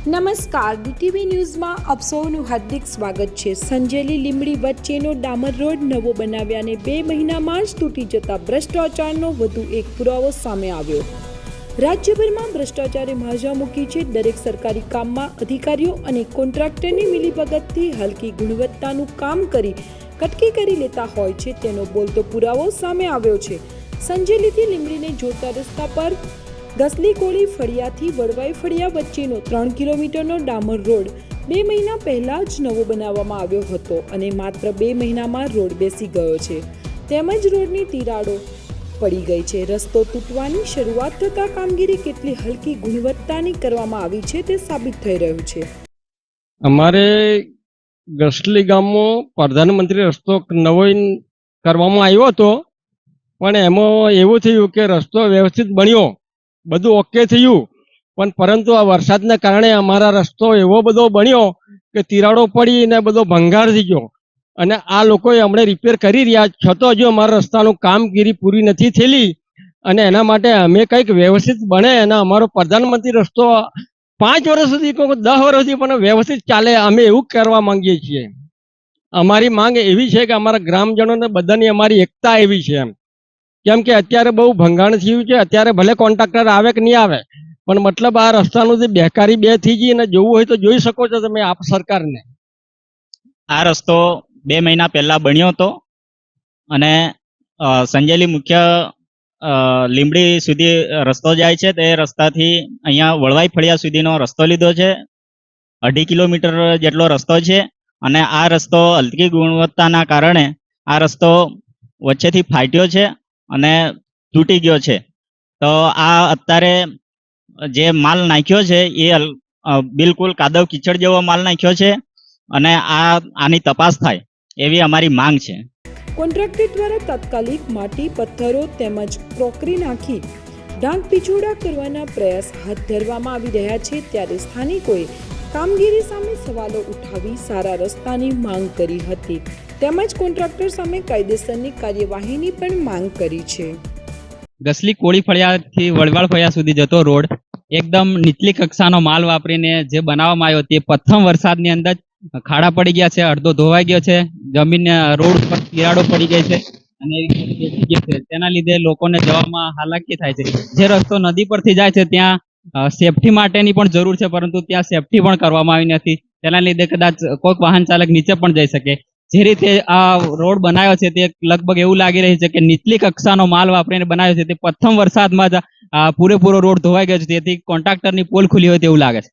નમસ્કાર, ડીટીવી ન્યૂઝમાં આપ સૌનું હાર્દિક સ્વાગત છે। સંજેલી લીંબડી વચ્ચેનો ડામર રોડ નવો બનાવ્યાને 2 મહિનામાં જ તૂટી જતા ભ્રષ્ટાચારનો વધુ એક પુરાવો સામે આવ્યો। રાજ્યભરમાં ભ્રષ્ટાચારે માઝા મૂકી છે। દરેક સરકારી કામમાં અધિકારીઓ અને કોન્ટ્રાક્ટરની મિલીભગતથી હલકી ગુણવત્તાનું કામ કરી કટકી કરી લેતા હોય છે તેનો બોલતો પુરાવો સામે આવ્યો છે। સંજેલીથી લીંબડીને જોડતા રસ્તા પર ગસલી કોળી ફળિયાથી વડવાઈ ફળિયા વચ્ચેનો 3 કિલોમીટરનો ડામર રોડ 2 મહિના પહેલા જ નવો બનાવવામાં આવ્યો હતો અને માત્ર 2 મહિનામાં રોડ બેસી ગયો છે તેમજ રોડની તિરાડો પડી ગઈ છે। રસ્તો તૂટવાની શરૂઆત થતાં કામગીરી કેટલી હલકી ગુણવત્તાની કરવામાં આવી છે તે સાબિત થઈ રહ્યું છે। અમારે ગસલી ગામમાં પ્રધાનમંત્રી રસ્તો નવો કરવામાં આવ્યો હતો, પણ એમાં એવું થયું કે રસ્તો વ્યવસ્થિત બન્યો, બધું ઓકે થયું, પણ પરંતુ આ વરસાદના કારણે અમારા રસ્તો એવો બધો બન્યો કે તિરાડો પડી ને બધો ભંગાર થઈ ગયો અને આ લોકોએ હમણાં રિપેર કરી રહ્યા છતાં હજુ અમારા રસ્તાનું કામગીરી પૂરી નથી થયેલી અને એના માટે અમે કંઈક વ્યવસ્થિત બને અને અમારો પ્રધાનમંત્રી રસ્તો 5 વર્ષ સુધી 10 વર્ષ સુધી પણ વ્યવસ્થિત ચાલે, અમે એવું કરવા માંગીએ છીએ। અમારી માંગ એવી છે કે અમારા ગ્રામજનોને બધાની અમારી એકતા એવી છે કેમ કે અત્યારે બહુ ભંગાણ થયું છે। અત્યારે ભલે કોન્ટ્રાક્ટર આવે કે નહીં આવે, પણ મતલબ આ રસ્તાનું જે બેકારી બે થઈ ગઈ અને જોવું હોય તો જોઈ શકો છો તમે આપ સરકારને। આ રસ્તો 2 મહિના પહેલા બન્યો હતો અને સંજેલી મુખ્ય લીંબડી સુધી રસ્તો જાય છે। તે રસ્તાથી અહીંયા વડવાઈ ફળિયા સુધીનો રસ્તો લીધો છે। 2.5 કિલોમીટર જેટલો રસ્તો છે અને આ રસ્તો હલકી ગુણવત્તાના કારણે આ રસ્તો વચ્ચેથી ફાટ્યો છે અને તૂટી ગયો છે। તો આ અત્યારે જે માલ નાખ્યો છે એ બિલકુલ કાદવ કીચડ જેવો માલ નાખ્યો છે અને આની તપાસ થાય એવી અમારી માંગ છે। કોન્ટ્રાક્ટર દ્વારા તાત્કાલિક માટી પથ્થરો તેમજ ક્રોકરી નાખી ઢાંક પીછોડા કરવાના પ્રયાસ હાથ ધરવામાં આવી રહ્યા છે ત્યારે સ્થાનિકોએ કામગીરી સામે સવાલો ઉઠાવી સારા રસ્તાની માંગ કરી હતી તેમજ કોન્ટ્રાક્ટર સામે કાયદેસરની કાર્યવાહીની પણ માંગ કરી છે। ગસલી કોળી ફળિયાથી વડવાળ ફળિયા સુધી જતો રોડ એકદમ નીચલી કક્ષાનો માલ વાપરીને જે બનાવવામાં આવ્યો તે પ્રથમ વરસાદની અંદર ખાડા પડી ગયા છે, અડધો ધોવાઈ ગયો છે, જમીન રોડ પર તિરાડો પડી ગઈ છે અને બેસી ગઈ છે। તેના લીધે લોકોને જવામાં હાલાકી થાય છે। જે રસ્તો નદી પરથી જાય છે ત્યાં સેફટી માટેની પણ જરૂર છે, પરંતુ ત્યાં સેફટી પણ કરવામાં આવી નથી। તેના લીધે કદાચ કોઈક વાહન ચાલક નીચે પણ જઈ શકે। જે રીતે આ રોડ બનાવ્યો છે તે લગભગ એવું લાગી રહ્યું છે કે નીચલી કક્ષાનો માલ વાપરીને બનાવ્યો છે તે પ્રથમ વરસાદમાં જ પૂરેપૂરો રોડ ધોવાઈ ગયો છે, તેથી કોન્ટ્રાક્ટરની પોલ ખુલી હોય તેવું લાગે છે।